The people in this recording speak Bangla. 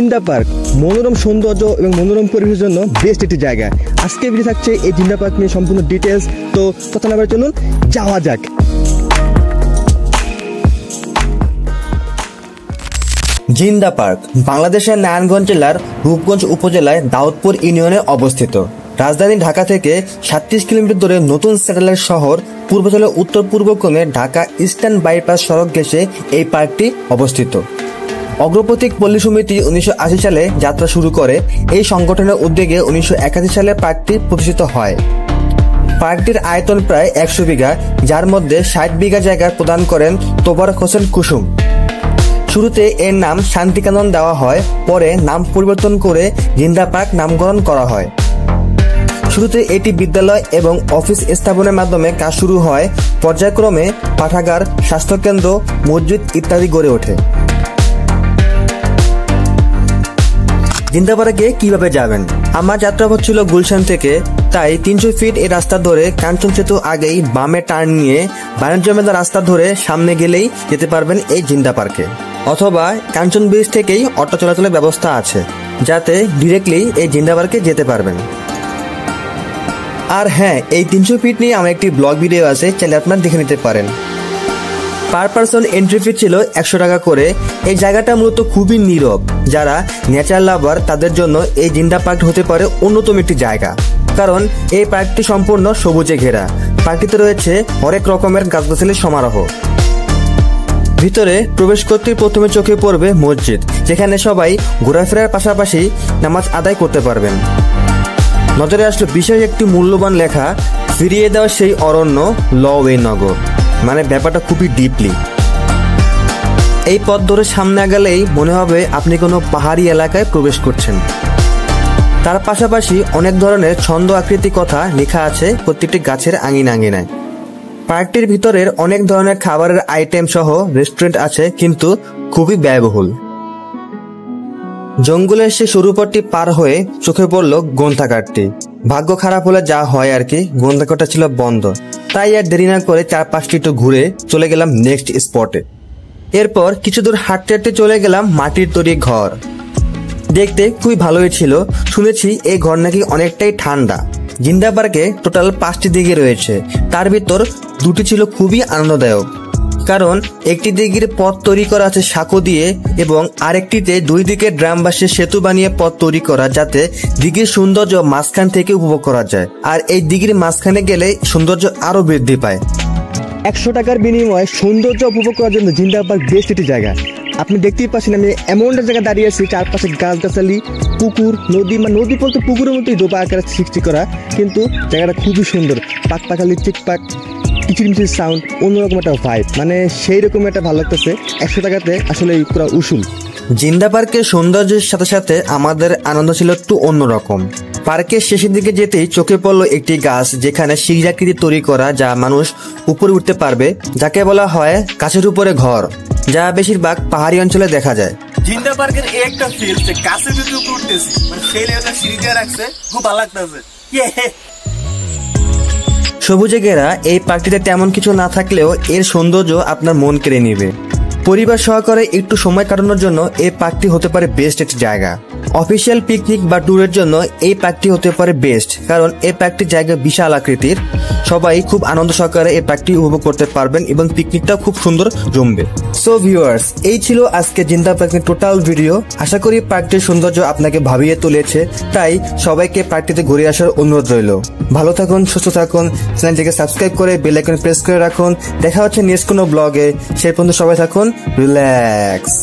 জিন্দা পার্ক মনোরম সৌন্দর্য এবং মনোরম পরিবেশের জন্য বেস্ট একটি জায়গা। আজকে ভিডিও থাকছে এই জিন্দা পার্ক নিয়ে সম্পূর্ণ ডিটেলস। তো কথা না বলে চলুন যাওয়া যাক। জিন্দা পার্ক বাংলাদেশের নারায়ণগঞ্জ জেলার রূপগঞ্জ উপজেলায় দাউদপুর ইউনিয়নে অবস্থিত। রাজধানী ঢাকা থেকে 37 কিলোমিটার দূরে নতুন স্যাটেলাইট শহর পূর্বাঞ্চলের উত্তর পূর্ব কোণে ঢাকা ইস্টার্ন বাইপাস সড়ক ঘেঁষে এই পার্কটি অবস্থিত। অগ্রপথিক পল্লী সমিতি 1980 সালে যাত্রা শুরু করে। এই সংগঠনের উদ্যোগে 1981 সালে পার্কটি প্রতিষ্ঠিত হয়। পার্কটির আয়তন প্রায় 100 বিঘা, যার মধ্যে 60 বিঘা জায়গা প্রদান করেন তোবারক হোসেন কুসুম। শুরুতে এর নাম শান্তিকানন দেওয়া হয়, পরে নাম পরিবর্তন করে জিন্দা পার্ক নামকরণ করা হয়। শুরুতে এটি বিদ্যালয় এবং অফিস স্থাপনের মাধ্যমে কাজ শুরু হয়। পর্যায়ক্রমে পাঠাগার, স্বাস্থ্যকেন্দ্র, মসজিদ ইত্যাদি গড়ে ওঠে। জিন্দা পার্কে কিভাবে যাবেন? আমার যাত্রাপথ ছিল গুলশান থেকে, তাই 300 ফিট এই রাস্তা ধরে কাঞ্চন সেতু আগেই বামে টার্ন নিয়ে বাণিজ্য মেলা রাস্তা ধরে সামনে গেলেই যেতে পারবেন এই জিন্দা পার্কে। অথবা কাঞ্চন ব্রিজ থেকেই অটো চলাচলের ব্যবস্থা আছে, যাতে ডিরেক্টলি এই জিন্দা পার্কে যেতে পারবেন। আর হ্যাঁ, এই 300 ফিট নিয়ে আমার একটি ব্লগ ভিডিও আছে, চাইলে আপনারা দেখে নিতে পারেন। পার পার্সন এন্ট্রি ফি ছিল 100 টাকা করে। এই জায়গাটা মূলত খুবই নীরব। যারা নেচার লাভার তাদের জন্য এই জিন্দা পার্ক হতে পারে অন্যতম একটি জায়গা, কারণ এই পার্কটি সম্পূর্ণ সবুজে ঘেরা। পার্কটিতে রয়েছে হরেক রকমের গাছগাছালির সমারোহ। ভিতরে প্রবেশ করতে প্রথমে চোখে পড়বে মসজিদ, যেখানে সবাই ঘোরাফেরার পাশাপাশি নামাজ আদায় করতে পারবেন। নজরে আসলো বিশেষ একটি মূল্যবান লেখা, ফিরিয়ে দেওয়া সেই অরণ্য লওয়ে নগর। মানে ব্যাপারটা খুবই ডিপলি। এই পথ ধরে সামনে গেলেই মনে হবে আপনি কোনো পাহাড়ি এলাকায় প্রবেশ করছেন। তার পাশাপাশি অনেক ধরনের ছন্দ আকৃতি কথা লেখা আছে প্রত্যেকটি গাছের আঙিনায়। পার্কটির ভিতরের অনেক ধরনের খাবারের আইটেম সহ রেস্টুরেন্ট আছে, কিন্তু খুবই ব্যয়বহুল। জঙ্গলের সে সরু পথটি পার হয়ে চোখে পড়ল গ্রন্থাগারটি। ভাগ্য খারাপ হলে যা হয় আর কি, গ্রন্থাগারটা ছিল বন্ধ। তাই আর দেরি না করে 4-5টি একটু ঘুরে চলে গেলাম নেক্সট স্পটে। এরপর কিছু দূর হাঁটতে হাঁটতে চলে গেলাম মাটির তৈরি ঘর। দেখতে খুবই ভালোই ছিল। শুনেছি এই ঘর নাকি অনেকটাই ঠান্ডা। জিন্দা পার্কে টোটাল 5টি দিঘি রয়েছে, তার ভিতর 2টি ছিল খুবই আনন্দদায়ক, কারণ একটি দিঘির পথ তৈরি করা আছে সাঁকো দিয়ে এবং আরেকটিতে 2 দিকে ড্রাম বাঁশের সেতু বানিয়ে পথ তৈরি করা, যাতে দিঘির সৌন্দর্য মাঝখান থেকে উপভোগ করা যায়। আর এই দিঘির মাঝখানে গেলে সৌন্দর্য আরো বৃদ্ধি পায়। 100 টাকার বিনিময়ে সৌন্দর্য উপভোগ করার জন্য জিন্দা পার্ক বেস্ট একটি জায়গা। আপনি দেখতেই পাচ্ছেন আমি এমন একটা জায়গায় দাঁড়িয়ে আছি, চারপাশে গাছগাছালি, পুকুর, নদী, নদী বলতে পুকুরের মতোই ডোবা আকারে সৃষ্টি করা, কিন্তু জায়গাটা খুবই সুন্দর। পাকপাখালি চিকপাক কিচিরমিচির সাউন্ড, অন্যরকম একটা ভাইব, মানে সেই রকম একটা ভালো লাগতেছে। 100 টাকাতে আসলে পুরো উসুল। জিন্দা পার্কের সৌন্দর্যের সাথে সাথে আমাদের আনন্দ ছিল একটু অন্যরকম। পার্কের শেষের দিকে যেতেই চোখে পড়লো একটি গাছ, যেখানে সিঁড়ি তৈরি করা, যা মানুষ উপরে উঠতে পারবে, যাকে বলা হয় গাছের উপরে ঘর, যা বেশিরভাগ পাহাড়ি অঞ্চলে দেখা যায়। জিন্দা পার্কের একটা ফিল যে গাছের ভিতরে উপরে উঠতেছি, মানে সেই লেভেলের সিঁড়ি দিয়ে রাখছে, খুব ভালো লাগতেছে। সবুজে ঘেরা এই পার্কটিতে তেমন কিছু না থাকলেও এর সৌন্দর্য আপনার মন কেড়ে নিবে। পরিবার সহকারে একটু সময় কাটানোর জন্য এই পার্কটি হতে পারে বেস্ট একটি জায়গা। অফিসিয়াল পিকনিক বা ট্যুরের জন্য এই পার্কটি হতে পারে বেস্ট, কারণ এই পার্কটির জায়গা বিশাল আকৃতির। সবাই খুব আনন্দ সহকারে এই পার্কটি উপভোগ করতে পারবেন এবং পিকনিকটাও খুব সুন্দর জমবে। সো ভিউয়ার্স, এই ছিল আজকে জিন্দা পার্কের টোটাল ভিডিও। আশা করি পার্কটির সৌন্দর্য আপনাকে ভাবিয়ে তুলেছে, তাই সবাইকে পার্কটিতে ঘুরে আসার অনুরোধ রইল। ভালো থাকুন, সুস্থ থাকুন, চ্যানেলটিকে সাবস্ক্রাইব করে বেল আইকন প্রেস করে রাখুন। দেখা হচ্ছে নেক্সট কোনো ব্লগে। সেই পর্যন্ত সবাই থাকুন রিল্যাক্স।